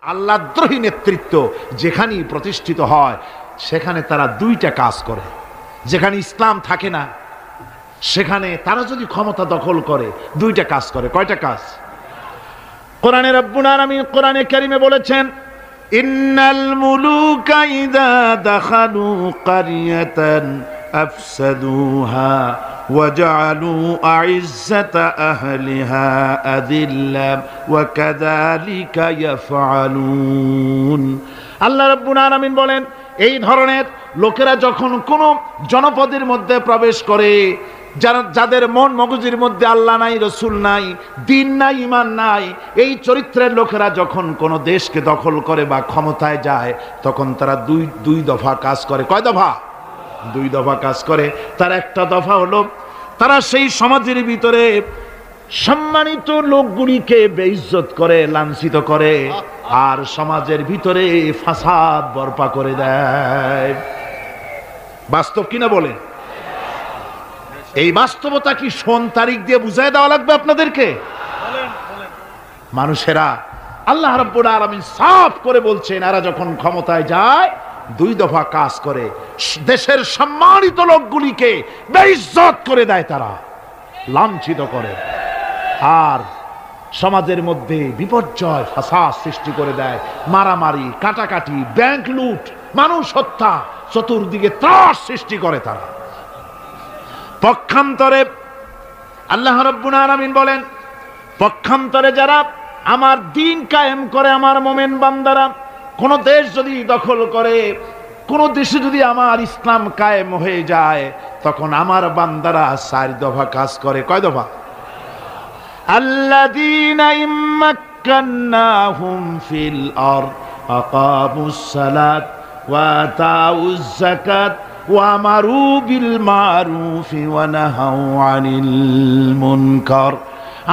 আল্লাহদ্রোহী নেতৃত্ব যেখানেই প্রতিষ্ঠিত হয় সেখানে তারা দুইটা কাজ করে। যেখানে ইসলাম থাকে না সেখানে তারা যদি ক্ষমতা দখল করে দুইটা কাজ করে। কয়টা কাজ? কোরআনে রব্বুল আলামিন কোরআনে কারীমে বলেছেন, ইন্নাল মুলুকা ইযা দাখালু ক্বারিয়াতান আফসাদুহা ওয়া জাআলু আইজ্জাতা আহলিহা আযিল্লা ওয়া কাযালিকা ইয়াফআলুন। আল্লাহ রাব্বুল আলামিন বলেন, এই ধরনের লোকেরা যখন কোন জনপদের মধ্যে প্রবেশ করে, যাদের মন মগজের মধ্যে আল্লাহ নাই, রসুল নাই, দিন নাই, ইমান নাই, এই চরিত্রের লোকেরা যখন কোন দেশকে দখল করে বা ক্ষমতায় যায় তখন তারা দুই দফা কাজ করে। কয় দফা? দুই দফা কাজ করে। তার একটা দফা হলো তারা সেই সমাজের ভিতরে সম্মানিত লোকগুলিকে বেইজ্জত করে, লাঞ্ছিত করে, আর সমাজের ভিতরে ফাসাদ বরপা করে দেয়। বাস্তব কিনা বলেন? এই বাস্তবতা কি সন তারিখ দিয়ে বুঝাই দেওয়া লাগবে আপনাদেরকে? মানুষেরা আল্লাহ রাব্বুল আলামিন সাফ করে বলছেন, এরা যখন ক্ষমতায় যায় দুই দফা কাজ করে। দেশের সম্মানিত লোকগুলিকে বেইজ্জত করে দেয়, তারা লাঞ্ছিত করে, আর সমাজের মধ্যে বিপর্যয় ফাসাদ সৃষ্টি করে দেয়। মারামারি, কাটাকাটি, ব্যাংক লুট, মানুষ হত্যা, চতুর্দিকে ত্রাস সৃষ্টি করে তারা। পক্ষান্তরে আল্লাহ রাব্বুল আলামিন বলেন, পক্ষান্তরে যারা আমার দ্বীন কায়েম করে, আমার মুমিন বান্দারা কোন দেশ যদি দখল করে, কোন দেশে যদি আমার ইসলাম কায়েম হয়ে যায়, তখন আমার বান্দারা চার দফা কাজ করে। কয় দফা? আল্লাযীনা ইম্মাক্কান্নাহুম ফিল আরদ আকামুস সালাত ওয়া আতাউজ যাকাত ওয়া আমারু বিল মারুফি ওয়া নাহাউ আনিল মুনকার।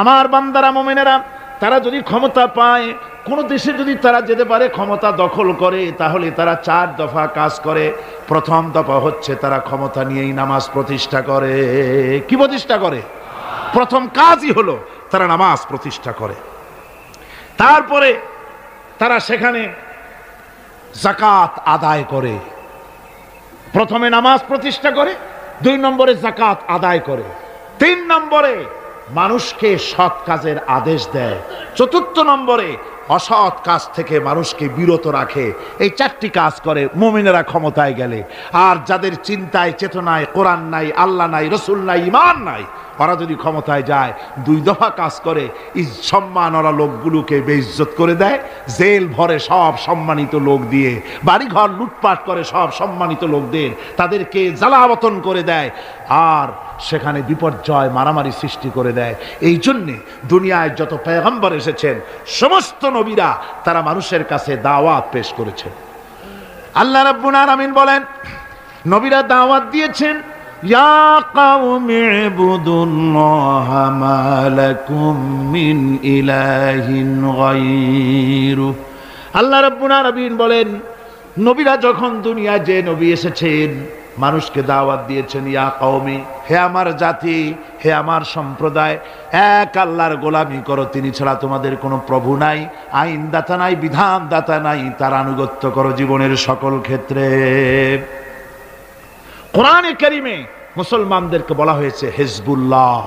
আমার বান্দারা, মুমিনেরা, তারা যদি ক্ষমতা পায়, কোন দেশে যদি তারা যেতে পারে, ক্ষমতা দখল করে, তাহলে তারা চার দফা কাজ করে। প্রথম দফা হচ্ছে তারা ক্ষমতা নিয়েই নামাজ প্রতিষ্ঠা করে। কি প্রতিষ্ঠা করে? প্রথম কাজই হলো তারা নামাজ প্রতিষ্ঠা করে। তারপরে তারা সেখানে যাকাত আদায় করে। প্রথমে নামাজ প্রতিষ্ঠা করে, 2 নম্বরে যাকাত আদায় করে, 3 নম্বরে মানুষকে সৎ কাজের আদেশ দেয়, 4র্থ নম্বরে অসৎ কাজ থেকে মানুষকে বিরত রাখে। এই 4টি কাজ করে মুমিনেরা ক্ষমতায় গেলে। আর যাদের চিন্তায়, চেতনায় কোরআন নাই, আল্লাহ নাই, রসুল নাই, ইমান নাই, ওরা যদি ক্ষমতায় যায় 2 দফা কাজ করে। সম্মান ওরা লোকগুলোকে বেইজ্জত করে দেয়, জেল ভরে সব সম্মানিত লোক দিয়ে, বাড়িঘর লুটপাট করে সব সম্মানিত লোকদের, তাদেরকে জ্বালাবতন করে দেয়, আর সেখানে বিপর্যয়, মারামারি সৃষ্টি করে দেয়। এই জন্যে দুনিয়ায় যত পয়গম্বর এসেছেন, সমস্ত নবীরা তারা মানুষের কাছে দাওয়াত পেশ করেছেন। আল্লাহ রাব্বুল আলামিন বলেন, নবীরা দাওয়াত দিয়েছেন, ইয়া কাওমি ইবুদুল্লাহা মা লাকুম মিন ইলাহিন গায়রু। আল্লাহ রাব্বুল আলামিন বলেন, নবীরা যখন দুনিয়ায় যে নবী এসেছেন, মানুষকে দাওয়াত দিয়েছেন, ইয়া কওমি, হে আমার জাতি, হে আমার সম্প্রদায়, এক আল্লাহর গোলামি করো, তিনি ছাড়া তোমাদের কোনো প্রভু নাই, আইনদাতা নাই, বিধানদাতা নাই, তার আনুগত্য করো জীবনের সকল ক্ষেত্রে। কোরআনে কারীমে মুসলমানদেরকে বলা হয়েছে হিজবুল্লাহ।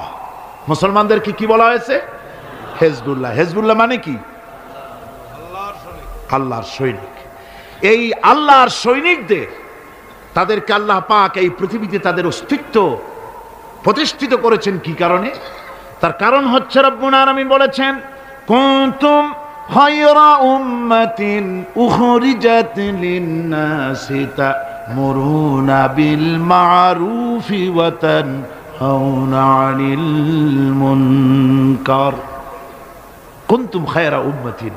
মুসলমানদেরকে কি বলা হয়েছে? হিজবুল্লাহ। হিজবুল্লাহ মানে কি? আল্লাহর সৈনিক। এই আল্লাহর সৈনিকদের, তাদেরকে আল্লাহ পাক এই পৃথিবীতে তাদের অস্তিত্ব প্রতিষ্ঠিত করেছেন কি কারণে? তার কারণ হচ্ছে রব্বুল আলামিন বলেছেন, কুনতুম খায়রা উম্মাতিন উখরিজাত লিন-নাসি তা'মুরুনা বিল মা'রুফি ওয়া তানহাউনা আনিল মুনকার। কুনতুম খায়রা উম্মাতিন,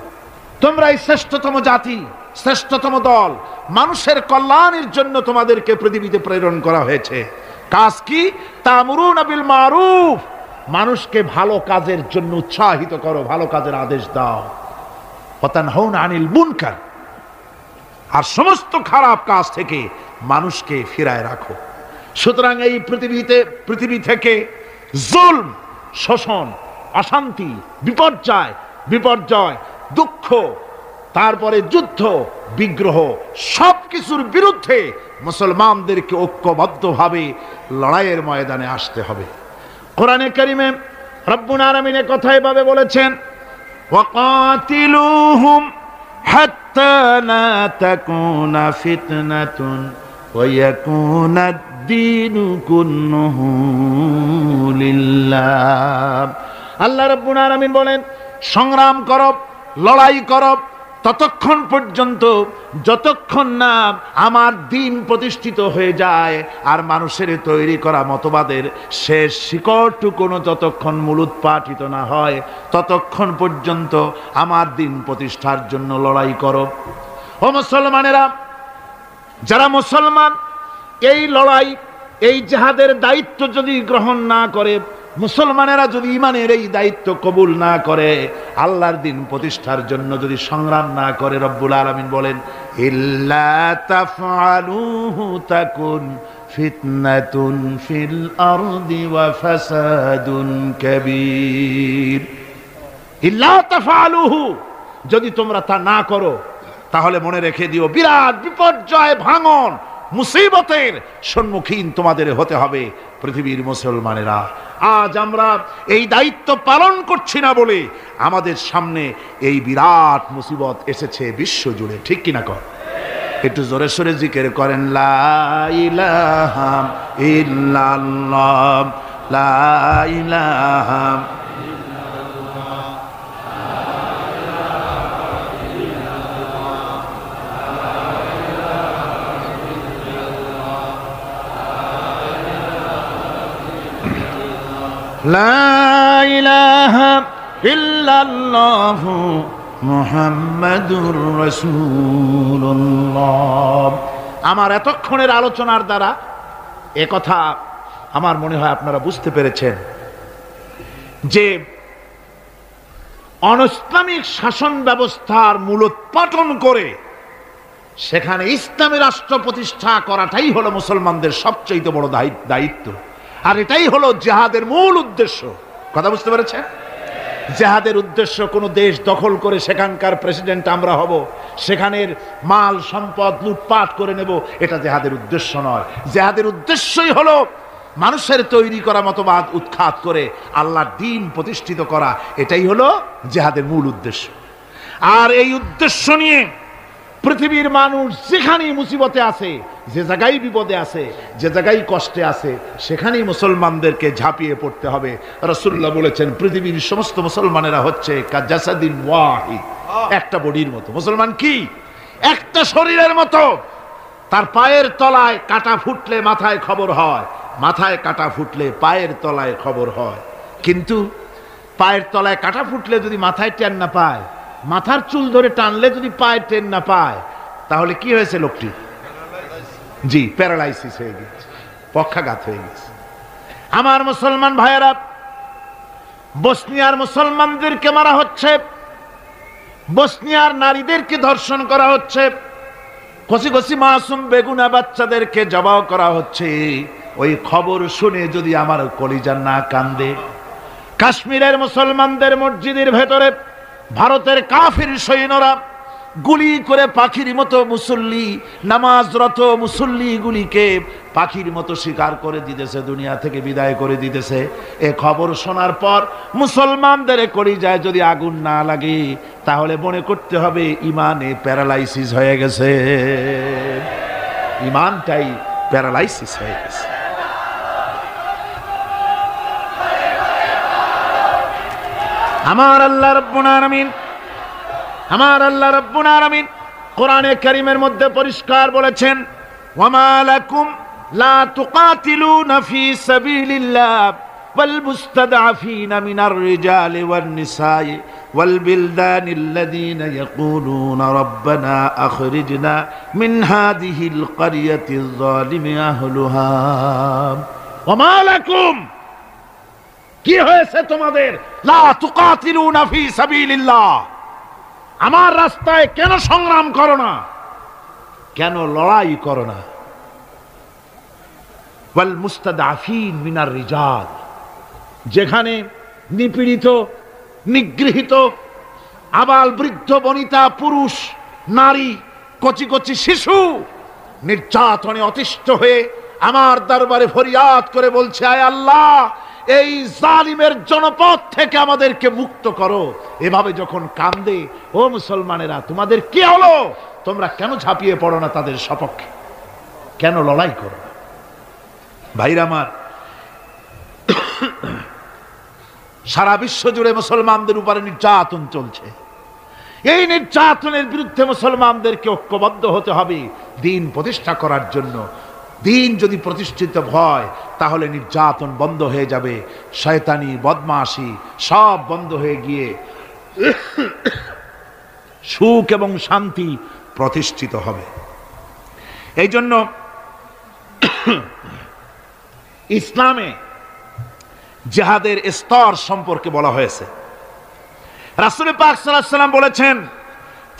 তোমরা শ্রেষ্ঠতম জাতি, শ্রেষ্ঠতম দল, মানুষের কল্যাণের জন্য তোমাদেরকে পৃথিবীতে প্রেরণ করা হয়েছে। কাজ কি? তা'মুরুনা বিল মারুফ, মানুষকে ভালো কাজের জন্য উৎসাহিত করো, ভালো কাজের আদেশ দাও। ওয়া তানহাউনা আনিল মুনকার, আর সমস্ত খারাপ কাজ থেকে মানুষকে ফিরায় রাখো। সুতরাং এই পৃথিবী থেকে জুলম, শোষণ, অশান্তি, বিপর্যয়, দুঃখ, তারপরে যুদ্ধ বিগ্রহ সবকিছুর বিরুদ্ধে মুসলমানদেরকে ঐক্যবদ্ধভাবে লড়াইয়ের ময়দানে আসতে হবে। কোরআনে কারিমে রব্বুল আলামিন কথা এভাবে বলেছেন, ওয়াকাতিলুহুম হাত্তা লা তাকুনা ফিতনাতুন ওয়া ইয়াকুনাদ দ্বীনু কুল্লুহু লিল্লাহ। আল্লাহ রাব্বুল আলামিন বলেন, সংগ্রাম করো, লড়াই করো ততক্ষণ পর্যন্ত যতক্ষণ না আমার দিন প্রতিষ্ঠিত হয়ে যায় আর মানুষের তৈরি করা মতবাদের শেষ শিকড়টুকুনো যতক্ষণ মূলোৎপাটিত না হয় ততক্ষণ পর্যন্ত আমার দিন প্রতিষ্ঠার জন্য লড়াই করো। ও মুসলমানেরা, যারা মুসলমান এই লড়াই এই জিহাদের দায়িত্ব যদি গ্রহণ না করে, মুসলমানেরা যদি ঈমানের এই দায়িত্ব কবুল না করে, আল্লাহর দিন প্রতিষ্ঠার জন্য যদি সংগ্রাম না করে, রব্বুল আলামিন বলেন, ইল্লা তাফআলুহু তাকুন ফিতনাতুন ফিল আরদি ওয়া ফাসাদুন কাবীর। ইল্লা তাফআলুহু, যদি তোমরা তা না করো তাহলে মনে রেখে দিও বিরাট বিপর্যয়, ভাঙন, মুসিবতের সম্মুখীন তোমাদের হতে হবে। পৃথিবীর মুসলমানেরা, আজ আমরা এই দায়িত্ব পালন করছি না বলে আমাদের সামনে এই বিরাট মুসিবত এসেছে বিশ্ব জুড়ে, ঠিক কিনা কর? একটু জোরে সোরে জিকির করেন, লা ইলাহা ইল্লাল্লাহ, লা ইলাহা লা ইলাহা ইল্লাল্লাহু মুহাম্মাদুর রাসূলুল্লাহ। আমার এতক্ষণের আলোচনার দ্বারা একথা আমার মনে হয় আপনারা বুঝতে পেরেছেন যে অনৈসলামিক শাসন ব্যবস্থার মূলোৎপাটন করে সেখানে ইসলামী রাষ্ট্র প্রতিষ্ঠা করাটাই হলো মুসলমানদের সবচেয়ে বড় দায়িত্ব। আর এটাই হলো জিহাদের মূল উদ্দেশ্য। কথা বুঝতে পেরেছেন? জিহাদের উদ্দেশ্য কোনো দেশ দখল করে সেখানকার প্রেসিডেন্ট আমরা হব, সেখানের মাল সম্পদ লুটপাট করে নেব, এটা জিহাদের উদ্দেশ্য নয়। জিহাদের উদ্দেশ্যই হলো মানুষের তৈরি করা মতবাদ উৎখাত করে আল্লাহর দ্বীন প্রতিষ্ঠিত করা, এটাই হলো জিহাদের মূল উদ্দেশ্য। আর এই উদ্দেশ্য নিয়ে পৃথিবীর মানুষ যেখানেই মুসিবতে আছে, যে জায়গায় বিপদে আছে, যে জায়গায় কষ্টে আছে, সেখানেই মুসলমানদেরকে ঝাঁপিয়ে পড়তে হবে। রাসূলুল্লাহ বলেছেন, পৃথিবীর সমস্ত মুসলমানেরা হচ্ছে কাজাসাদিন ওয়াহিদ, একটা বডির মতো। মুসলমান কি? একটা শরীরের মতো। তার পায়ের তলায় কাটা ফুটলে মাথায় খবর হয়, মাথায় কাটা ফুটলে পায়ের তলায় খবর হয়। কিন্তু পায়ের তলায় কাটা ফুটলে যদি মাথায় টেন না পায়, মাথার চুল ধরে টানলে যদি পায়ে টেন না পায়, তাহলে কি হয়েছে লোকটি? জি, প্যারালাইসিস হয়ে গেছে, পক্ষাঘাত হয়ে গেছে। আমার মুসলমান ভাইয়েরা, বসনিয়ার মুসলমানদেরকে মারা হচ্ছে, বসনিয়ার নারীদেরকে ধর্ষণ করা হচ্ছে, কচি কচি মাসুম বেগুনা বাচ্চাদেরকে জবাই করা হচ্ছে। ওই খবর শুনে যদি আমার কলিজা না কান্দে, কাশ্মীরের মুসলমানদের মসজিদের ভেতরে ভারতের কাফির সৈন্যরা গুলি করে পাখির মতো মুসল্লি, নামাজরত মুসল্লি গুলিকে পাখির মতো শিকার করে দিতেছে, দুনিয়া থেকে বিদায় করে দিতেছে। এ খবর শোনার পর মুসলমানদের কলিজায় যদি আগুন না লাগে, তাহলে মনে করতে হবে ইমানে প্যারালাইসিস হয়ে গেছে, ইমানটাই প্যারালাইসিস হয়ে গেছে। আমার আল্লাহ রাব্বুল আলামিন, আমার আল্লাহ রাব্বুল আলামিন কোরআনে কারীমের মধ্যে পরিষ্কার বলেছেন, ওয়ামা লাকুম লা তুকাতিলুনা ফি সাবিলিল্লাহ ওয়াল মুস্তাদআফিনা মিনার রিজালি ওয়ান নিসাই ওয়াল বিলদানিল্লাযীনা ইয়াকুলুনা রাব্বানা আখরিজনা মিন হাযিহিল ক্বরিয়াতিয যালিমি আহলুহা। ওয়ামা লাকুম, কি হয়েছে তোমাদের? লা তুকাতিলুনা ফি সাবিলিল্লাহ, আমার রাস্তায় কেন সংগ্রাম করো না, কেন লড়াই করো না? ওয়াল মুস্তাদআফিন মিনার রিজাল, যেখানে নিপীড়িত, নিগৃহীত, আবাল বৃদ্ধ বনিতা পুরুষ নারী কচি কচি শিশু নির্যাতনে অতিষ্ঠ হয়ে আমার দরবারে ফরিয়াদ করে বলছে, আয় আল্লাহ, এই জালিমের জনপদ থেকে আমাদেরকে মুক্ত করো। এভাবে যখন কান্দে, ও মুসলমানেরা, তোমাদের কি হলো? তোমরা কেন ঝাঁপিয়ে পড়ো না তাদের সপক্ষে? কেন লড়াই করো না? ভাইরা আমার, সারা বিশ্ব জুড়ে মুসলমানদের উপরে নির্যাতন চলছে। এই নির্যাতনের বিরুদ্ধে মুসলমানদেরকে ঐক্যবদ্ধ হতে হবে দ্বীন প্রতিষ্ঠা করার জন্য। দ্বীন যদি প্রতিষ্ঠিত হয় তাহলে নির্যাতন বন্ধ হয়ে যাবে, শয়তানি বদমাশি সব বন্ধ হয়ে গিয়ে সুখ এবং শান্তি প্রতিষ্ঠিত হবে। এই জন্য ইসলামে জিহাদের স্তর সম্পর্কে বলা হয়েছে। রাসূল পাক সাল্লাল্লাহু আলাইহি ওয়াসাল্লাম বলেছেন,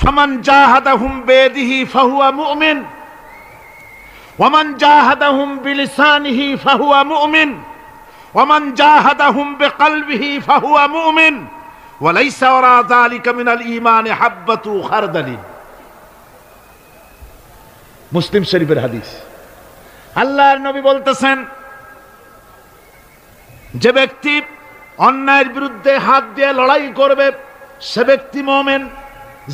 ফামান জাহাদাহুম বিয়াদিহি ফাহুয়া মুমিন ওয়ামান জাহাদাহুম বিলিসানিহি ফাহুয়া মুমিন ওয়ামান জাহাদাহুম বিকলবিহি ফাহুয়া মুমিন ওয়া লাইসা ওয়ারা যালিকা মিনাল ঈমানি হাব্বাতু খারদালিন। মুসলিম শরীফের হাদিস। আল্লাহর নবী বলতেছেন, যে ব্যক্তি অন্যায়ের বিরুদ্ধে হাত দিয়ে লড়াই করবে সে ব্যক্তি মুমিন।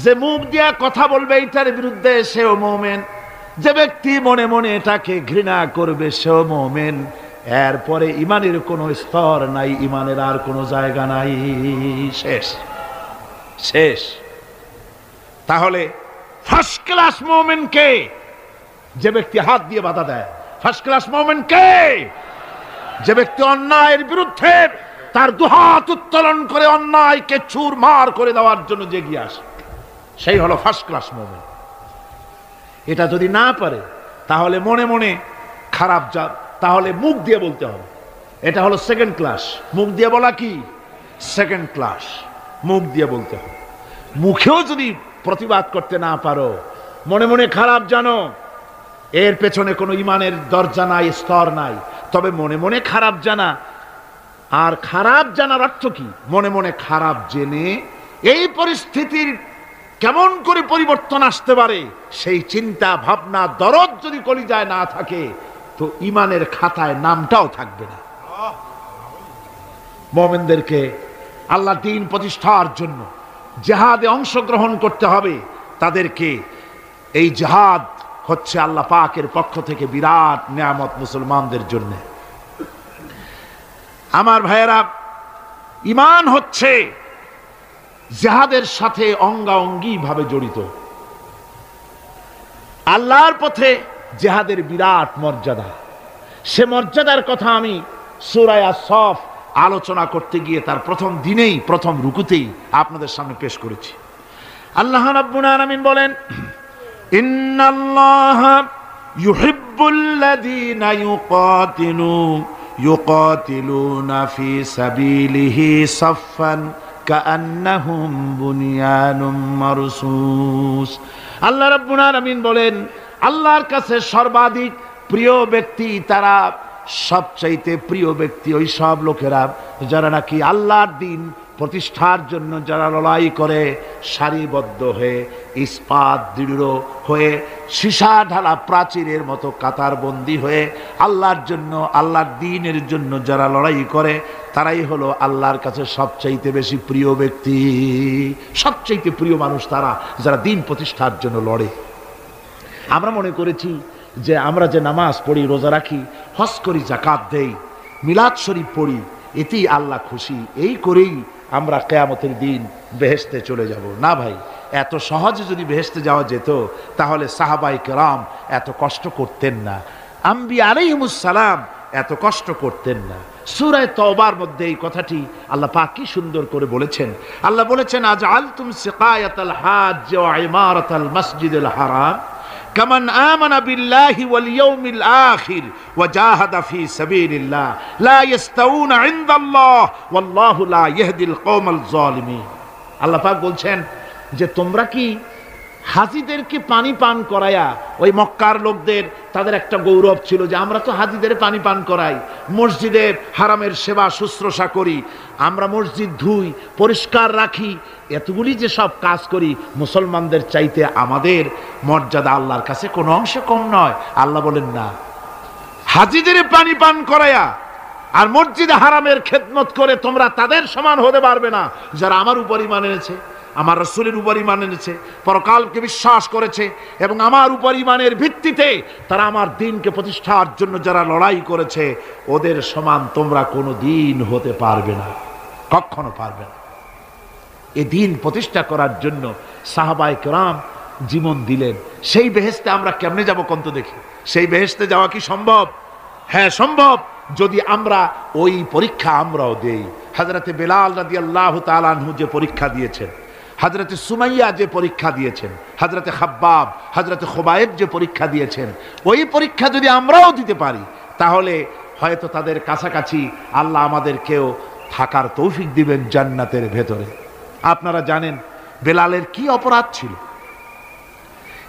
যে মুখ দিয়ে কথা বলবে এটার বিরুদ্ধে সেও মুমিন। যে ব্যক্তি মনে মনে এটাকে ঘৃণা করবে সেও মুমিন। এরপরে ইমানের কোনো স্তর নাই, ইমানের আর কোনো জায়গা নাই, শেষ শেষ। তাহলে ফার্স্ট ক্লাস মুমিন কে? যে ব্যক্তি হাত দিয়ে বাধা দেয়। ফার্স্ট ক্লাস মুমিন কে? যে ব্যক্তি অন্যায়ের বিরুদ্ধে তার দুহাত উত্তোলন করে অন্যায়কে চুরমার করে দেওয়ার জন্য এগিয়ে আসে, সেই হলো ফার্স্ট ক্লাস মুমিন। এটা যদি না পারে তাহলে মনে মনে খারাপ তাহলে মুখ দিয়ে বলতে হবে। এটা হলো সেকেন্ড ক্লাস। মুখ দিয়ে বলা কি? Second class. মুখ দিয়ে বলতে হবে। মুখেও যদি প্রতিবাদ করতে না পারো, মনে মনে খারাপ জানো, এর পেছনে কোনো ইমানের দরজা নাই, স্তর নাই। তবে মনে মনে খারাপ জানা, আর খারাপ জানার অর্থ কি? মনে মনে খারাপ জেনে এই পরিস্থিতির কেমন করে পরিবর্তন আসতে পারে সেই চিন্তা ভাবনা দরদ যদি কলিজায় না থাকে তো ইমানের খাতায় নামটাও থাকবে না। মুমিনদেরকে আল্লাহ দ্বীন প্রতিষ্ঠার জন্য জিহাদে অংশগ্রহণ করতে হবে। তাদেরকে এই জিহাদ হচ্ছে আল্লাহ পাকের পক্ষ থেকে বিরাট নিয়ামত মুসলমানদের জন্য। আমার ভাইয়েরা, ঈমান হচ্ছে জিহাদের সাথে অঙ্গাঅঙ্গি ভাবে জড়িত। আল্লাহর পথে জিহাদের বিরাট মর্যাদা। সে মর্যাদার কথা আমি সূরা আস-সাফ আলোচনা করতে গিয়ে তার প্রথম দিনেই, প্রথম রুকুতেই আপনাদের সামনে পেশ করেছি। আল্লাহ রাব্বুল আলামিন বলেন, ইন্নাল্লাহা ইউহিব্বুল্লাযীনা ইউকাতিলুনা ফি সাবিলিহি সাফফান কাআন্নাহুম বুনিয়ানুম মারসুস। আল্লাহ রাব্বুল আলামিন বলেন, আল্লাহর কাছে সর্বাধিক প্রিয় ব্যক্তি তারা, সবচাইতে প্রিয় ব্যক্তি ওই সব লোকেরা যারা নাকি আল্লাহর দ্বীন প্রতিষ্ঠার জন্য যারা লড়াই করে সারিবদ্ধ হয়ে, ইস্পাত দৃঢ় হয়ে, সীসা ঢালা প্রাচীরের মতো কাতারবন্দি হয়ে আল্লাহর জন্য, আল্লাহর দ্বীনের জন্য যারা লড়াই করে তারাই হলো আল্লাহর কাছে সবচাইতে বেশি প্রিয় ব্যক্তি। সবচাইতে প্রিয় মানুষ তারা যারা দ্বীন প্রতিষ্ঠার জন্য লড়ে। আমরা মনে করেছি যে আমরা যে নামাজ পড়ি, রোজা রাখি, হজ করি, যাকাত দেই, মিলাদ শরীফ পড়ি, এতেই আল্লাহ খুশি, এই করেই আমরা কিয়ামতের দিন বেহেশতে চলে যাব। না ভাই, এত সহজে যদি বেহেশতে যাওয়া যেত তাহলে সাহাবায়ে কেরাম এত কষ্ট করতেন না, আম্বিয়া আলাইহিমুস সালাম এত কষ্ট করতেন না। সূরা তওবার মধ্যে এই কথাটি আল্লাহ পাক কি সুন্দর করে বলেছেন। আল্লাহ বলেছেন, আজআলতুম সিকায়াতাল হাজ্জ ওয়া ইমারাতাল মাসজিদিল হারাম কামান আমানা বিল্লাহি ওয়াল ইয়াউমিল আখির ওয়া জাহাদা ফি সাবিলিল্লাহ লা ইস্তাউনা ইনদাল্লাহ ওয়াল্লাহু লা ইয়াহদিল কওমাল যালিমিন। আল্লাহ পাক বলছেন যে তোমরা কি হাজিদেরকে পানি পান করায়া, ওই মক্কার লোকদের তাদের একটা গৌরব ছিল যে আমরা তো হাজিদের পানি পান করাই, মসজিদে হারামের সেবা শুশ্রূষা করি, আমরা মসজিদ ধুই, পরিষ্কার রাখি, এতগুলি যে সব কাজ করি, মুসলমানদের চাইতে আমাদের মর্যাদা আল্লাহর কাছে কোনো অংশে কম নয়। আল্লাহ বলেন না, হাজিদের পানি পান করায়া আর মসজিদে হারামের খেদমত করে তোমরা তাদের সমান হতে পারবে না যারা আমার উপর ঈমান এনেছে, আমার রাসূলের উপর ঈমান এনেছে, পরকালকে বিশ্বাস করেছে এবং আমার উপর ঈমানের ভিত্তিতে তারা আমার দ্বীনকে প্রতিষ্ঠার জন্য যারা লড়াই করেছে, ওদের সমান তোমরা কোনো দিন হতে পারবে না, কখনো পারবে না। এই দ্বীন প্রতিষ্ঠা করার জন্য সাহাবায়ে কেরাম জীবন দিলেন। সেই বেহেশতে আমরা কেমনে যাব কোন তো দেখি? সেই বেহেশতে যাওয়া কি সম্ভব? হ্যাঁ সম্ভব, যদি আমরা ওই পরীক্ষা আমরাও দেই। হযরতে বেলাল রাদিয়াল্লাহু তাআলা আনহু যে পরীক্ষা দিয়েছেন, হযরতে সুমাইয়া যে পরীক্ষা দিয়েছেন, হযরতে খাব্বাব, হযরতে খুবাইব যে পরীক্ষা দিয়েছেন, ওই পরীক্ষা যদি আমরাও দিতে পারি তাহলে হয়তো তাদের কাছাকাছি আল্লাহ আমাদেরকেও থাকার তৌফিক দিবেন জান্নাতের ভেতরে। আপনারা জানেন বেলালের কি অপরাধ ছিল?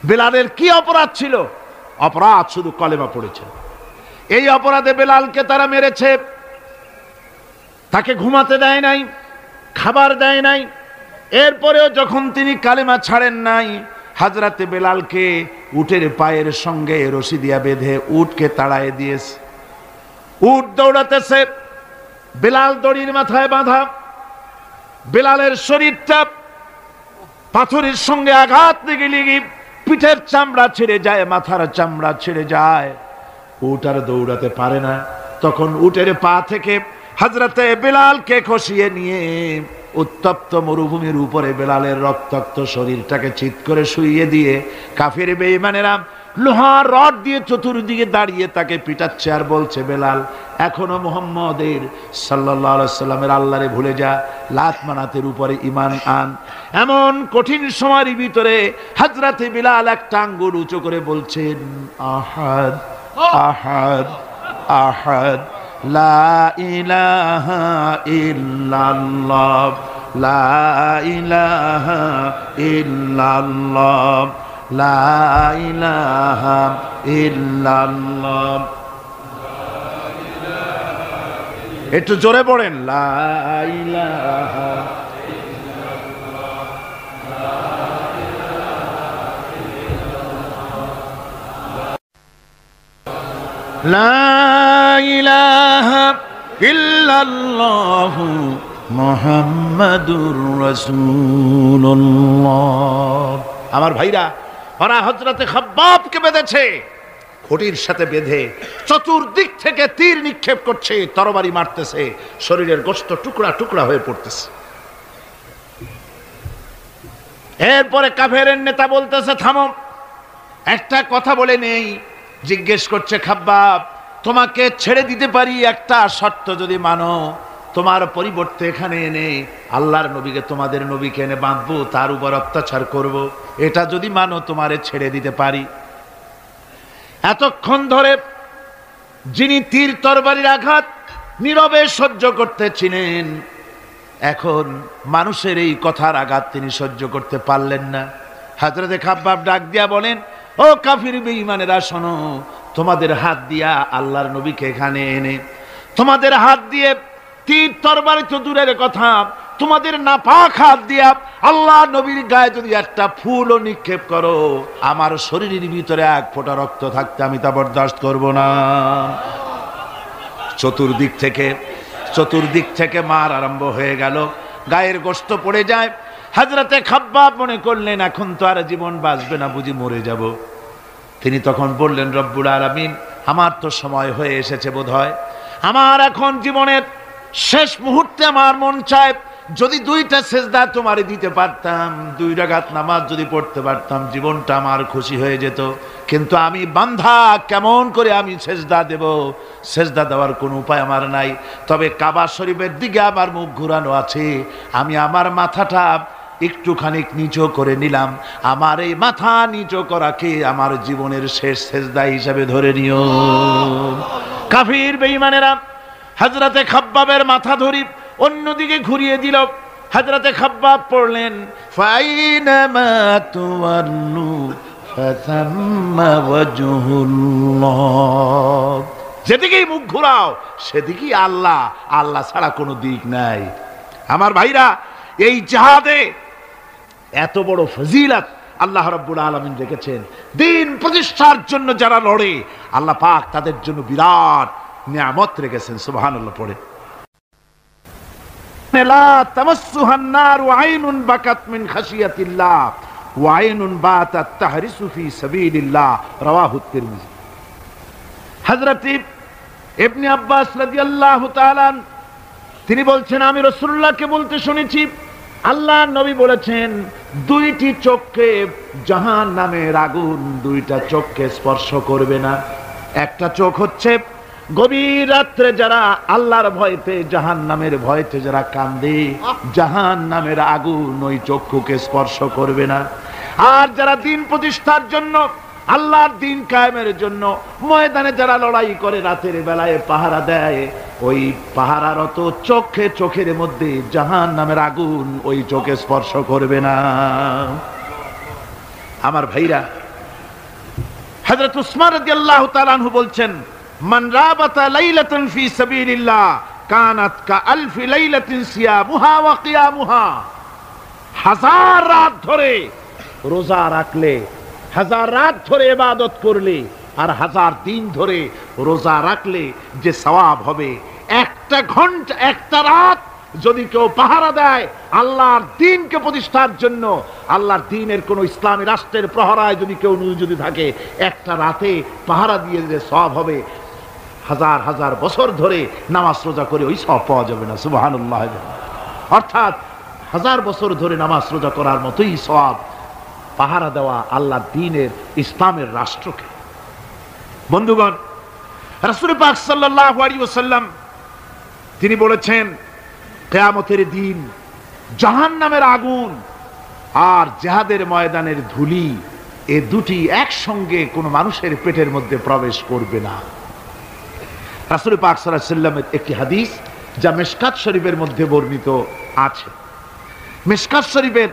বেলালের কি অপরাধ ছিল? অপরাধ শুধু কলেমা পড়েছে। এই অপরাধে বেলালকে তারা মেরেছে, তাকে ঘুমাতে দেয় নাই, খাবার দেয় নাই। এরপরেও যখন তিনি কালেমা ছাড়েন নাই, হযরতে বেলালকে উটের পায়ের সঙ্গে রশি দিয়া বেঁধে উটকে তাড়ায় দিয়েছে। উট দৌড়াতেছে, বেলাল দড়ির মাথায় বাঁধা। বেলালের শরীরটা পাথরের সঙ্গে আঘাত লেগে লেগে পিঠের চামড়া ছিঁড়ে যায়, মাথার চামড়া ছিঁড়ে যায়। উট আর দৌড়াতে পারে না। তখন উটের পা থেকে হযরতে বেলালকে খসিয়ে নিয়ে উত্তপ্ত মরুভূমির উপরে বেলালের রক্তাক্ত শরীরটাকে চিৎ করে শুইয়ে দিয়ে কাফের বেঈমানেরা লোহার রড দিয়ে চতুর্দিকে দাঁড়িয়ে তাকে পিটাচ্ছে আর বলছে, বেলাল এখনো মুহাম্মদের সাল্লাল্লাহু আলাইহি সাল্লামের আল্লাহরে ভুলে যা, লাত মানাতের উপরে ঈমান আন। এমন কঠিন সময়ের ভিতরে হযরতে বেলাল একটা আঙ্গুল উঁচু করে বলছেন, আহাদ আহাদ আহাদ লা ইলাহা ইল্লাল্লাহ লা ইলাহা ইল্লাল্লাহ লা ইলাহা ইল্লাল্লাহ। একটু জোরে পড়েন, লা ইলাহা লা ইলাহা ইল্লাল্লাহু মুহাম্মাদুর রাসূলুল্লাহ। আমার ভাইরা, ওরা হযরতে খাব্বাবকে বেঁধেছে, খুঁটির সাথে বেঁধে চতুর্দিক থেকে তীর নিক্ষেপ করছে, তরবারি মারতেছে, শরীরের গোশত টুকরা টুকরা হয়ে পড়তেছে। এরপরে কাফেরের নেতা বলতেছে, থামো, একটা কথা বলে নেই। জিজ্ঞেস করছে, খাব্বাব তোমাকে ছেড়ে দিতে পারি একটা শর্ত যদি মানো, তোমার পরিবর্তে এখানে এনে আল্লাহর নবীকে, তোমাদের নবীকে এনে বাঁধবো, তার উপর অত্যাচার করব, এটা যদি মানো তোমারে ছেড়ে দিতে পারি। এতক্ষণ ধরে যিনি তীর তরবারির আঘাত নীরবে সহ্য করতেছিলেন, এখন মানুষের এই কথার আঘাত তিনি সহ্য করতে পারলেন না। হযরতে খাব্বাব ডাক দিয়া বলেন, ও কাফির বেঈমানেরা শোনো, তোমাদের হাত দিয়া আল্লাহর নবীকে এখানে এনে, তোমাদের হাত দিয়ে তীর তরবারি তো দূরের কথা, তোমাদের নাপাক হাত দিয়া আল্লাহর নবীর গায়ে যদি একটা ফুলও নিক্ষেপ করো, আমার শরীরের ভিতরে এক ফোঁটা রক্ত থাকতে আমি তা বরদাস্ত করব না। চতুর্দিক থেকে মার আরম্ভ হয়ে গেল, গায়ের গোশত পড়ে যায়। হযরতে খাব্বাব মনে করলেন এখন তো আর জীবন বাঁচবে না, বুঝি মরে যাব। তিনি তখন বললেন, রব্বুল আলামিন, আমার তো সময় হয়ে এসেছে বোধহয়, আমার এখন জীবনের শেষ মুহূর্তে আমার মন চায় যদি দুইটা সেজদা তোমারে দিতে পারতাম, 2 রাকাত নামাজ যদি পড়তে পারতাম, জীবনটা আমার খুশি হয়ে যেত। কিন্তু আমি বান্ধা, কেমন করে আমি সেজদা দেব? সেজদা দেওয়ার কোনো উপায় আমার নাই। তবে কাবা শরীফের দিকে আমার মুখ ঘুরানো আছে, আমি আমার মাথাটা একটুখানি নিচু করে নিলাম। আমার এই মাথা নিচু করাকে আমার জীবনের শেষ সেজদা হিসাবে ধরে নিও। কাফির বেঈমানেরা হযরতে খাব্বাবের মাথা ধরি অন্যদিকে ঘুরিয়ে দিল। হযরতে খাব্বাব পড়লেন ফাইনামা তুওয়াল্লু ফাসাম্মা ওয়াজহুল্লাহ, যেদিকেই মুখ ঘুরাও সেদিকেই আল্লাহ, আল্লাহ ছাড়া কোনো দিক নাই। আমার ভাইরা, এই জিহাদে এত বড় ফজিলত আল্লাহ রাব্বুল আলামিন রেখেছেন। দ্বীন প্রতিষ্ঠার জন্য যারা লড়ে আল্লাহ পাক তাদের জন্য বিরাট নিয়ামত রেখেছেন। সুবহানাল্লাহ পড়ে লা তামাসসুহান নারু আইনুন বাকাত মিন খাশিয়াতিল্লাহ ওয়া আইনুন বাতাত তাহরিসু ফি সাবিলিল্লাহ, রাওয়াহু তিরমিজি। হযরত ইবনে আব্বাস রাদিয়াল্লাহু তাআলা তিনি বলছেন, আমি রাসূলুল্লাহকে বলতে শুনেছি আল্লাহর নবী বলেছেন, দুইটি চোখকে জাহান্নামের আগুন দুইটা চোখকে স্পর্শ করবে না। একটা চোখ হচ্ছে গভীর রাত্রে যারা আল্লাহর ভয়তে জাহান্নামের ভয়তে যারা কান্দে, জাহান্নামের আগুন ওই চক্ষুকে স্পর্শ করবে না। আর যারা দ্বীন প্রতিষ্ঠার জন্য, আল্লাহর দ্বীন কায়েমের জন্য ময়দানে যারা লড়াই করে, রাতের বেলায় পাহারা দেয়, ওই পাহারারত চোখের মধ্যে জাহান্নামের আগুন ওই চোখে স্পর্শ করবে না। আমার ভাইরা, হযরত উসমান রাদিয়াল্লাহু তাআলা আনহু বলছেন, মান রাবাতা লাইলাতান ফি সাবিলিল্লাহ কানাত কাআলফি লাইলাতিন সিয়ামুহা ওয়া কিয়ামুহা। হাজার রাত ধরে রোজা রাখলে, হাজার রাত ধরে ইবাদত করলে, আর হাজার দিন ধরে রোজা রাখলে যে সওয়াব হবে, একটা ঘন্টা একটা রাত যদি কেউ পাহারা দেয় আল্লাহর দ্বীনকে প্রতিষ্ঠার জন্য, আল্লাহর দ্বীনের কোন ইসলামী রাষ্ট্রের প্রহরায় যদি কেউ যদি থাকে, একটা রাতে পাহারা দিয়ে যে সওয়াব হবে, হাজার হাজার বছর ধরে নামাজ রোজা করে ওই সওয়াব পাওয়া যাবে না। সুবহানাল্লাহ। অর্থাৎ হাজার বছর ধরে নামাজ রোজা করার মতোই সওয়াব পাহারা দেওয়া আল্লাহর দ্বীনের ইসলামের রাষ্ট্রকে। বন্ধুগণ, রাসূল পাক সাল্লাল্লাহু আলাইহি ওয়াসাল্লাম তিনি বলেছেন, কিয়ামতের দিন জাহান্নামের আগুন আর জিহাদের ময়দানের ধুলি, এ দুটি একসঙ্গে কোন মানুষের পেটের মধ্যে প্রবেশ করবে না। রাসূল পাক সাল্লাল্লাহু আলাইহি ওয়াসাল্লামের একটি হাদিস যা মিশকাত শরীফের মধ্যে বর্ণিত আছে। মিশকাত শরীফের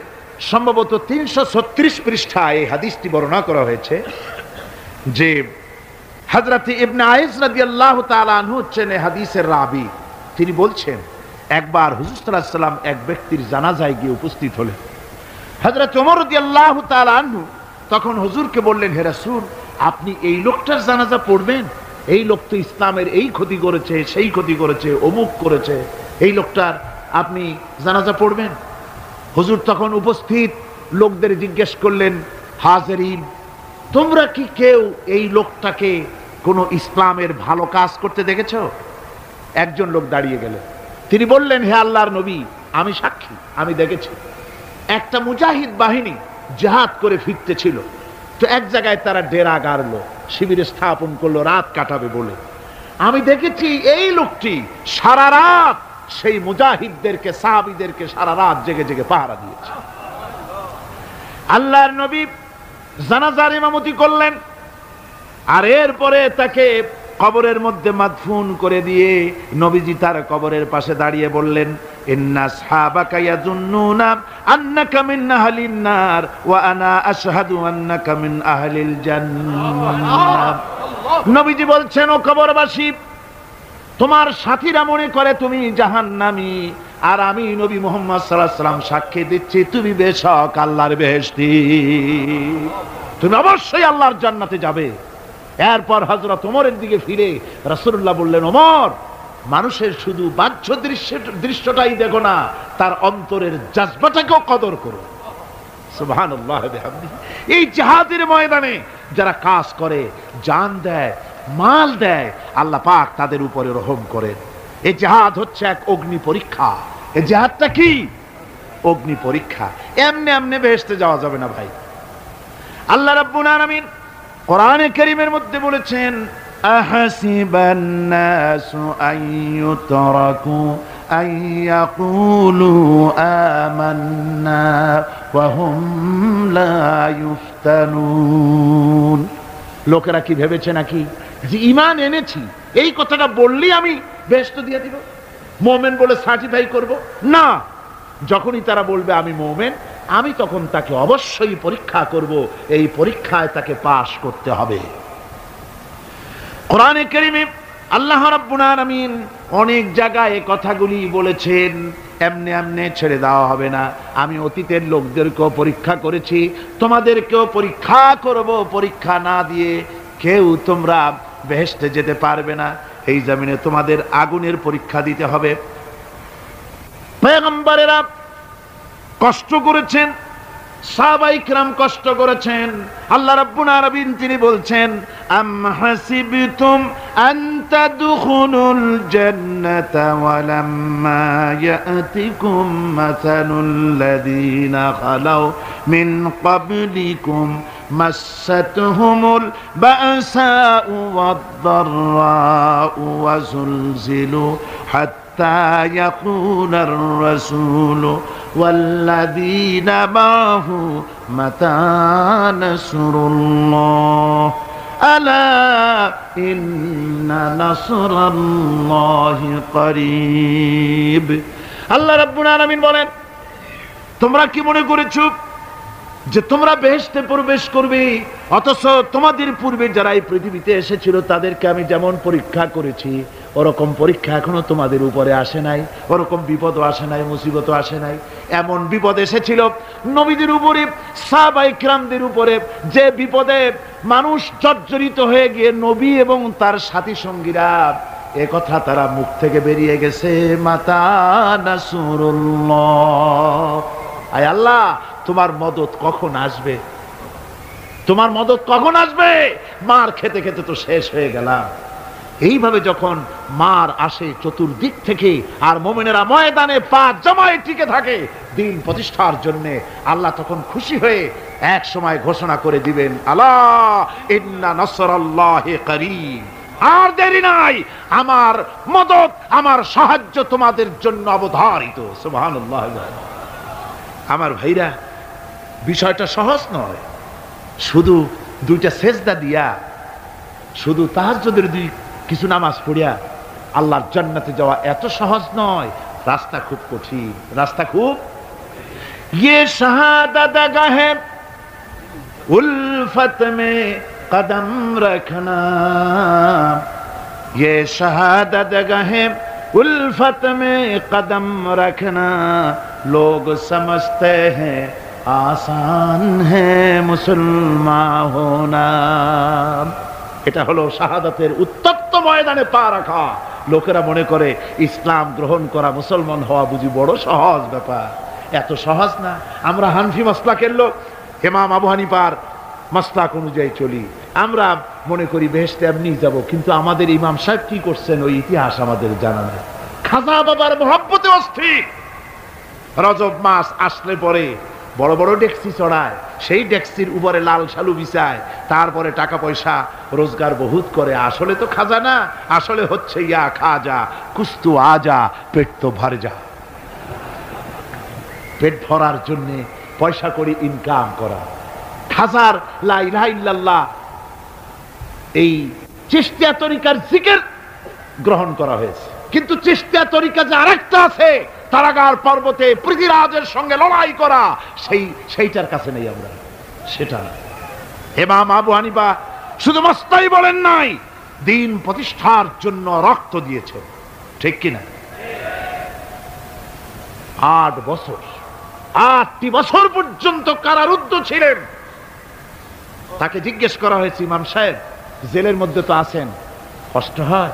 সম্ভবত 336 পৃষ্ঠায় এই হাদিসটি বর্ণনা করা হয়েছে যে হযরত ইবনে আয়েশ রাদিয়াল্লাহু তাআলা আনহু হচ্ছেন এই হাদিসের রাবী। তিনি বলছেন, একবার হুজুর সাল্লাল্লাহু আলাইহি ওয়াসাল্লাম এক ব্যক্তির জানাজায় গিয়ে উপস্থিত হলেন। হযরত ওমর রাদিয়াল্লাহু তাআলা আনহু তখন হুজুরকে বললেন, হে রাসূল, আপনি এই লোকটার জানাজা পড়বেন? এই লোক তো ইসলামের এই ক্ষতি করেছে, সেই ক্ষতি করেছে, অমুক করেছে, এই লোকটার আপনি জানাজা পড়বেন? হুজুর তখন উপস্থিত লোকদের জিজ্ঞেস করলেন, হাজিরিন, তোমরা কি কেউ এই লোকটাকে কোনো ইসলামের ভালো কাজ করতে দেখেছো? একজন লোক দাঁড়িয়ে গেলেন, তিনি বললেন, হে আল্লাহর নবী, আমি সাক্ষী, আমি দেখেছি। একটা মুজাহিদ বাহিনী জিহাদ করে ফিরতে ছিল, তো এক জায়গায় তারা ডেরা গাড়লো, শিবিরে স্থাপন করলো রাত কাটাবে বলে। আমি দেখেছি এই লোকটি সারা রাত সেই মুজাহিদদেরকে, সাহাবীদেরকে সারা রাত জেগে জেগে পাহারা দিয়েছে। আল্লাহর নবী জানাজার ইমামতি করলেন, আর এরপরে তাকে কবরের মধ্যে মাদফুন করে দিয়ে নবীজি তার কবরের পাশে দাঁড়িয়ে বললেন, ইন্না আসহাবাকা ইয়াজুন্নুনা আন্নাকা মিন আহলিন নার ওয়া আনা আশহাদু আন্নাকা মিন আহলিল জান্নাহ। নবীজি বলছেন, ও কবরবাসী, তোমার সাথীরা মনে করে তুমি জাহান্নামী, আর আমি নবী মুহাম্মদ সাল্লাল্লাহু আলাইহি ওয়াসাল্লাম সাক্ষী দিচ্ছি তুমি বেশক আল্লাহর বেহেশতি, তুমি অবশ্যই আল্লাহর জান্নাতে যাবে। এরপর হযরত ওমরের দিকে ফিরে রাসূলুল্লাহ বললেন, ওমর, মানুষের শুধু বাহ্য দৃশ্যটাই দেখো না, তার অন্তরের জজবাটাকেও কদর করো। সুবহানাল্লাহ বিহামদিহি। এই জিহাদের ময়দানে যারা কাজ করে, জান দেয়, মাল দেয়, আল্লাহ পাক তাদের উপরে রহম করেন। এই জিহাদ হচ্ছে এক অগ্নি পরীক্ষা। এই জিহাদটা কি? অগ্নি পরীক্ষা। এমনি এমনি বেহেশতে যাওয়া যাবে না ভাই। আল্লাহ রাব্বুল আলামিন কোরআনে কারীমের মধ্যে বলেছেন, আহাসিবান নাসু আইয়ুতরাকু আইয়াকুলু আমান্না ওয়া হুম লা ইফতানুন। লোকেরা কি ভেবেছে নাকি যে ঈমান এনেছি এই কথাটা বললেই আমি বেহেশত দিয়ে দিব, মুমিন বলে সার্টিফাই করব? না, যখনই তারা বলবে আমি মুমিন, আমি তখন তাকে অবশ্যই পরীক্ষা করব, এই পরীক্ষায় তাকে পাশ করতে হবে। কোরআনে কারীমে আল্লাহ রাব্বুল আলামিন অনেক জায়গায় এই কথাগুলি বলেছেন। এমনি এমনি ছেড়ে দেওয়া হবে না। আমি অতীতের লোকদেরকেও পরীক্ষা করেছি, তোমাদেরকেও পরীক্ষা করব। পরীক্ষা না দিয়ে কেউ তোমরা বেহেশতে যেতে পারবে না। এই জমিনে তোমাদের আগুনের পরীক্ষা দিতে হবে। পয়গম্বরেরা কষ্ট করেছেন, সাহাবায়ে কিরাম কষ্ট করেছেন। আল্লাহ রাব্বুল আলামিন তিনি বলছেন, আম হাসিবতুম আন তাদখুলুল জান্নাতা ওয়ালাম্মা ইয়াতিকুম মাসালুল লাযিনা খালাউ মিন ক্বাবলিকুম মাসাতহুমুল বাসাউ ওয়াদ-দাররাউ ওয়া যুলজিলু হাত্তা ইয়াকুলার রাসূলু والذين معه متى نصر الله ألا إن نصر الله قريب। আল্লাহ রাব্বুল আলামিন বলেন, তোমরা কি মনে করেছো যে তোমরা বেহেশতে প্রবেশ করবে, অথচ তোমাদের পূর্বে যারা এই পৃথিবীতে এসেছিল তাদেরকে আমি যেমন পরীক্ষা করেছি ওরকম পরীক্ষা এখনো তোমাদের উপরে আসে নাই, ওরকম বিপদও আসে নাই, মুসিবতও আসে নাই। এমন বিপদ এসেছিল নবীদের উপরে, সাহাবায়ে কিরামদের উপরে, যে বিপদে মানুষ জর্জরিত হয়ে গিয়ে নবী এবং তার সাথী সঙ্গীরা এ কথা তারা মুখ থেকে বেরিয়ে গেছে, মাতা নাসরুল্লাহ, আয় আল্লাহ তোমার মদত কখন আসবে, তোমার মদত কখন আসবে। মার খেতে খেতে তো শেষ হয়ে গেলাম। এইভাবে যখন মার আসে চতুর্দিক থেকে আর মুমিনেরা ময়দানে পা জমায়ে টিকে থাকে দিন প্রতিষ্ঠার জন্য, আল্লাহ তখন খুশি হয়ে এক সময় ঘোষণা করে দিবেন, আলা ইন্না নাসরাল্লাহি করিব, আর দেরি নাই, আমার মদত আমার সাহায্য তোমাদের জন্য অবধারিত। সুবহানাল্লাহ। আমার ভাইরা, বিষয়টা সহজ নয়। শুধু দুইটা সেজদা দিয়া, শুধু তাহাজ্জুদের কিছু নামাজ পড়িয়া আল্লাহর জান্নাতে যাওয়া এত সহজ নয়। রাস্তা খুব কঠিন, রাস্তা খুব। ये शहादत गाहे उल्फत में कदम रखना, ये शहादत गाहे उल्फत में कदम रखना, लोग समझते हैं आसान है मुसलमान होना। এটা হলো শাহাদাতের উত্তপ্ত ময়দানে পা রাখা। লোকেরা মনে করে ইসলাম গ্রহণ করা, মুসলমান হওয়া বুঝি বড় সহজ ব্যাপার। এত সহজ না। আমরা হানফি মাসলাকের লোক, ইমাম আবু হানিফার মাসলাক অনুযায়ী চলি। আমরা মনে করি বেহেশতে এমনি যাব, কিন্তু আমাদের ইমাম সাহেব কি করছেন ওই ইতিহাস আমাদের জানা নেই। খাজা বাবার মহব্বতে অস্থির। রজব মাস আসলে পরে বড় বড় ডেক্সি চড়ায়, সেই ডেক্সির উপরে লাল শালু বিছায়, তারপরে টাকা পয়সা রোজগার বহুত করে। আসলে তো খাজা না, আসলে হচ্ছে ইয়া খাজা কুস্তু আজা, পেট তো ভর যা। পেট ভরার জন্য পয়সা করে ইনকাম করা। খাজার লা ইলাহা ইল্লাল্লাহ এই চিশতিয়া তরিকার জিকির গ্রহণ করা হয়েছে, কিন্তু চিশতিয়া তরিকা যে আরেকটা আছে, তারাগার পর্বতে পৃথিবীরাজের সঙ্গে লড়াই করা, সেইটার কাছে নেই আমরা, সেটা না। ইমাম আবু হানিফা শুধু মস্তাই বলেন নাই, দিন প্রতিষ্ঠার জন্য রক্ত দিয়েছেন, ঠিক কিনা? 8 বছর, 8টি বছর পর্যন্ত কারারুদ্ধ ছিলেন। তাকে জিজ্ঞেস করা হয়েছে, ইমাম সাহেব জেলের মধ্যে তো আছেন, কষ্ট হয়?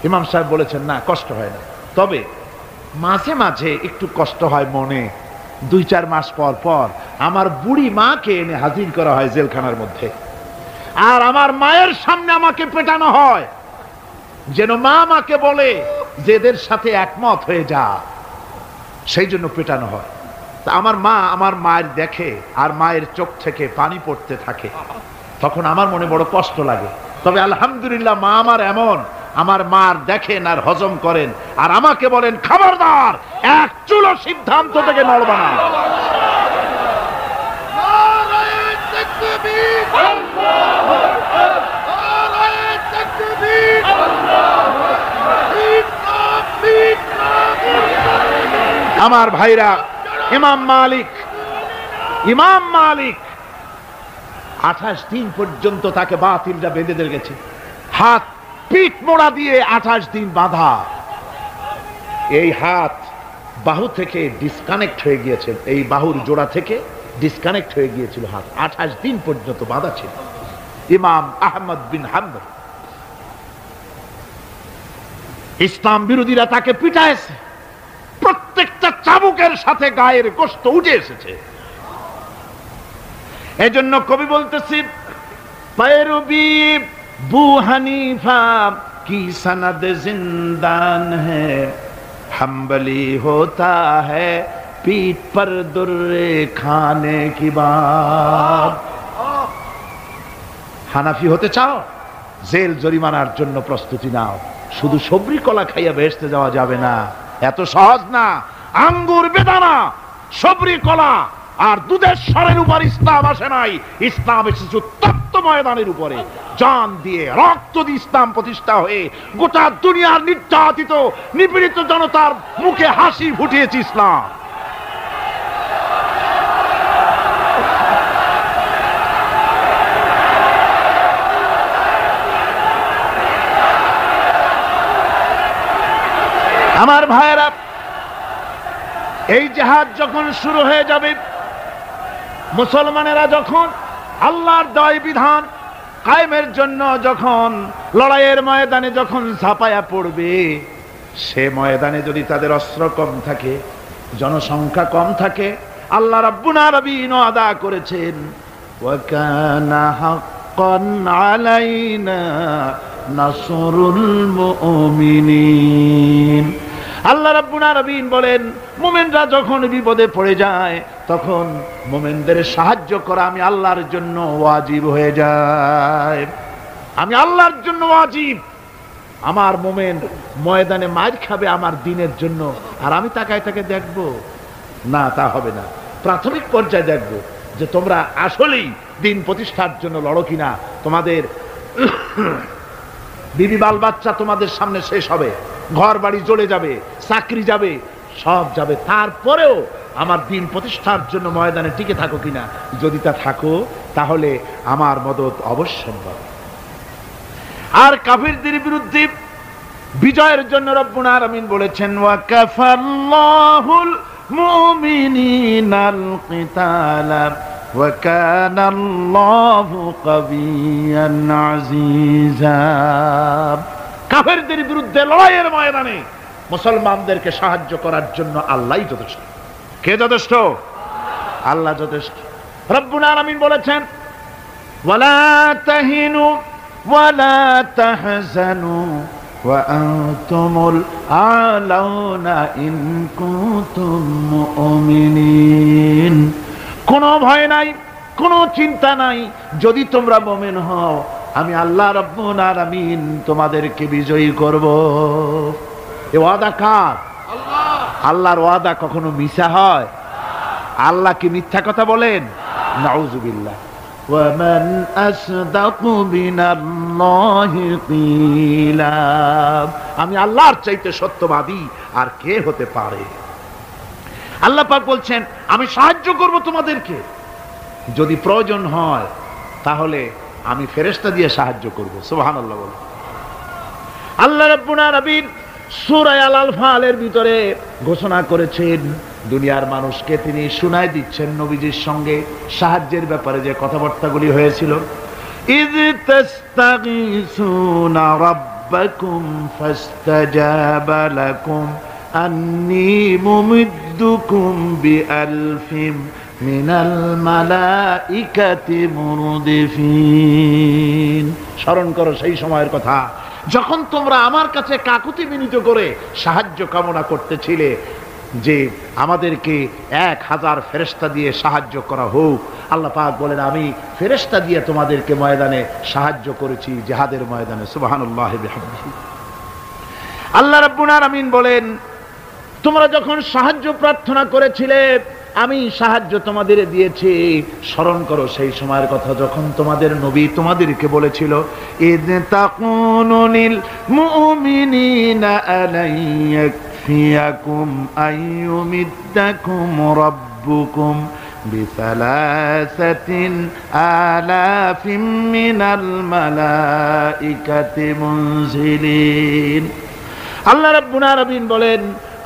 ইমাম সাহেব বলেছেন, না কষ্ট হয় না, তবে মাঝে মাঝে একটু কষ্ট হয় মনে। 2-4 মাস পর পর আমার বুড়ি মাকে এনে হাজির করা হয় জেলখানার মধ্যে, আর আমার মায়ের সামনে আমাকে পেটানো হয়, যেন মা মাকে বলে যে এদের সাথে একমত হয়ে যা, সেই জন্য পেটানো হয়। তা আমার মা আমার মায়ের দেখে, আর মায়ের চোখ থেকে পানি পড়তে থাকে, তখন আমার মনে বড় কষ্ট লাগে। তবে আলহামদুলিল্লাহ মা আমার এমন, আমার মার দেখেন আর হজম করেন, আর আমাকে বলেন খবরদার এক চুলো সিদ্ধান্ত থেকে নড়বা না। আমার ভাইরা, ইমাম মালিক 28 দিন পর্যন্ত তাকে বাতিলরা বেঁধে দিয়ে গেছে, হাত পিঠ মোড়া দিয়ে 28 দিন বাঁধা। এই হাত বাহু থেকে ডিসকানেক্ট হয়ে গিয়েছে, এই বাহুর জোড়া থেকে ডিসকানেক্ট হয়ে গিয়েছিল হাত, 28 দিন পর্যন্ত বাঁধা ছিল। ইমাম আহমদ বিন হাম্বল, ইসলাম বিরোধীরা তাকে পিটাইছে, প্রত্যেকটা চাবুকের সাথে গায়ের গোশত উঠে এসেছে। এজন্য কবি বলতেছি, पैरवी बू हनीफा की सनद जिंदान है, हम्बली होता है पीठ पर दुर्रे खाने की बात। হানাফি হতে চাও, জেল জরিমানার জন্য প্রস্তুতি নাও। শুধু সবরি কলা খাইয়া বেহেশতে যাওয়া যাবে না, এত সহজ না। আঙ্গুর বেদানা, সবরি কলা আর দুধের স্বরের উপর ইসলাম আসে নাই। ইসলাম এসেছে তপ্ত ময়দানের উপরে, জান দিয়ে রক্ত দিয়ে ইসলাম প্রতিষ্ঠা হয়ে গোটা দুনিয়ার নির্যাতিত নিপীড়িত জনতার মুখে হাসি ফুটিয়েছে ইসলাম। আমার ভাইয়েরা, এই জিহাদ যখন শুরু হয়ে যাবে, মুসলমানেরা যখন আল্লাহর দয় বিধান কায়েমের জন্য যখন লড়াইয়ের ময়দানে যখন ঝাঁপায়া পড়বে, সে ময়দানে যদি তাদের অস্ত্র কম থাকে, জনসংখ্যা কম থাকে, আল্লাহ রাব্বুল আলামিন ওয়াদা করেছেন, ওয়া কানা হাক্কান আলাইনা নাসরুল মুমিনিন। আল্লাহ রাব্বুল আলামিন বলেন, মুমিনরা যখন বিপদে পড়ে যায় তখন মুমিনদের সাহায্য করা আমি আল্লাহর জন্য ওয়াজিব হয়ে যায়। আমি আল্লাহর জন্য ওয়াজিব। আমার মুমিন ময়দানে মার খাবে আমার দ্বীনের জন্য, আর আমি তাকায় তাকে দেখব না, তা হবে না। প্রাথমিক পর্যায়ে দেখব যে তোমরা আসলেই দ্বীন প্রতিষ্ঠার জন্য লড়ো কিনা। তোমাদের বিবি বাল বাচ্চা তোমাদের সামনে শেষ হবে, ঘর বাড়ি জ্বলে যাবে, চাকরি যাবে, সব যাবে, তারপরেও আমার দ্বীন প্রতিষ্ঠার জন্য ময়দানে টিকে থাকো কিনা। যদি তা থাকো তাহলে আমার মদদ অবশ্যম্ভব। আর কাফিরদের বিরুদ্ধে বিজয়ের জন্য রব্বুল আলামিন বলেছেন, ওয়া কাফাল্লাহুল মুমিনিনাল কিতালা ওয়া কানাল্লাহু কাবিয়ান আজিজা। কাফেরদের বিরুদ্ধে লড়াইয়ের ময়দানে মুসলমানদেরকে সাহায্য করার জন্য আল্লাহই যথেষ্ট। কে যথেষ্ট? আল্লাহ যথেষ্ট। রব্বুল আলামিন বলেছেন, ওয়ালা তাহিনু ওয়ালা তাহজানু ওয়া আনতুমুল আলাউনা ইন কুনতুম মুমিনিন। কোনো ভয় নাই, কোনো চিন্তা নাই, যদি তোমরা মুমিন হও আমি আল্লাহ রাব্বুল আলামিন তোমাদেরকে বিজয়ী করব। এই ওয়াদা কার? আল্লাহ। আল্লাহর ওয়াদা কখনো মিথ্যা হয়? আল্লাহ কি মিথ্যা কথা বলেন? নাউযুবিল্লাহ। ওয়া মান আসদাকু বিনাল্লাহি কিলা। আমি আল্লাহর চাইতে সত্যবাদী আর কে হতে পারে? আল্লাহ পাক বলছেন, আমি সাহায্য করব তোমাদেরকে, যদি প্রয়োজন হয় তাহলে আমি ফেরেশতা দিয়ে সাহায্য করব। সুবহানাল্লাহ বলেন। আল্লাহ রাব্বুল আলামিন সূরা আল-আনফালের ভিতরে ঘোষণা করেছেন, দুনিয়ার মানুষকে তিনি শুনায় দিচ্ছেন নবীজির সঙ্গে সাহায্যের ব্যাপারে যে কথাবার্তাগুলি হয়েছিল। ইয তাস্তাগীসুনা রাব্বাকুম ফাস্তাজাবা লাকুম আন্নী মুমিদ্দুকুম বিআলফিম মিনাল মালাইকাতি মুরদিফিন। স্মরণ করো সেই সময়ের কথা যখন তোমরা আমার কাছে কাকুতি বিনীত করে সাহায্য কামনা করতেছিলে যে আমাদেরকে 1000 ফেরেশতা দিয়ে সাহায্য করা হোক। আল্লাহ পাক বলেন, আমি ফেরেশতা দিয়ে তোমাদেরকে ময়দানে সাহায্য করেছি, জিহাদের ময়দানে। সুবহানাল্লাহি বিহামদিহি। আল্লাহ রাব্বুল আলামিন বলেন, তোমরা যখন সাহায্য প্রার্থনা করেছিলে আমি সাহায্য তোমাদের দিয়েছি। স্মরণ করো সেই সময়ের কথা যখন তোমাদের নবী তোমাদেরকে বলেছিল, ইদ তাকুনু লিল মুমিনিনা আলাইয়াক يكفيكم أن يمدكم ربكم بثلاثة آلاف من الملائكة منزلين আল্লাহ রাব্বুল আলামিন বলেন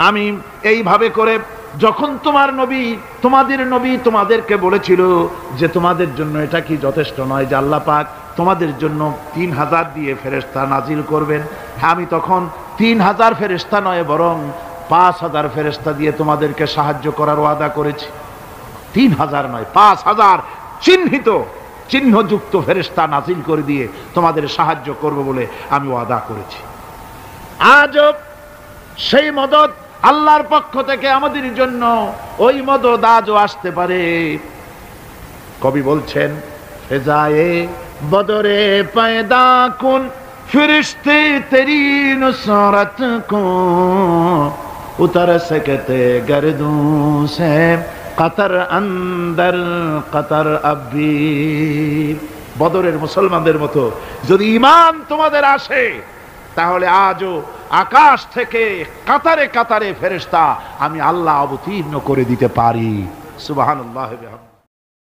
আমি এইভাবে করে যখন তোমাদের নবী তোমাদেরকে বলেছিল যে তোমাদের জন্য এটা কি যথেষ্ট নয় যে আল্লাহ পাক তোমাদের জন্য 3000 দিয়ে ফেরেশতা নাজিল করবেন, হ্যাঁ আমি তখন 3000 ফেরেশতা নয় বরং 5000 ফেরেশতা দিয়ে তোমাদেরকে সাহায্য করার ওয়াদা করেছি। 3000 নয়, 5000 চিহ্নযুক্ত ফেরেশতা নাজিল করে দিয়ে তোমাদের সাহায্য করব বলে আমি ওয়াদা করেছি। আজও সেই মদদ আল্লাহর পক্ষ থেকে আমাদের জন্য ওই মদদ আজও আসতে পারে। কবি বলছেন ফেজায়ে বদরে পয়দা কুন ফিরিস্তে তেরি নুসরত কো উতর সকতে গর্দু সে কতর অন্দর কতর আবি। বদরের মুসলমানদের মতো যদি ঈমান তোমাদের আসে তাহলে আজও আকাশ থেকে কাতারে কাতারে ফেরেশতা আমি আল্লাহ অবতীর্ণ করে দিতে পারি। সুবহানাল্লাহ।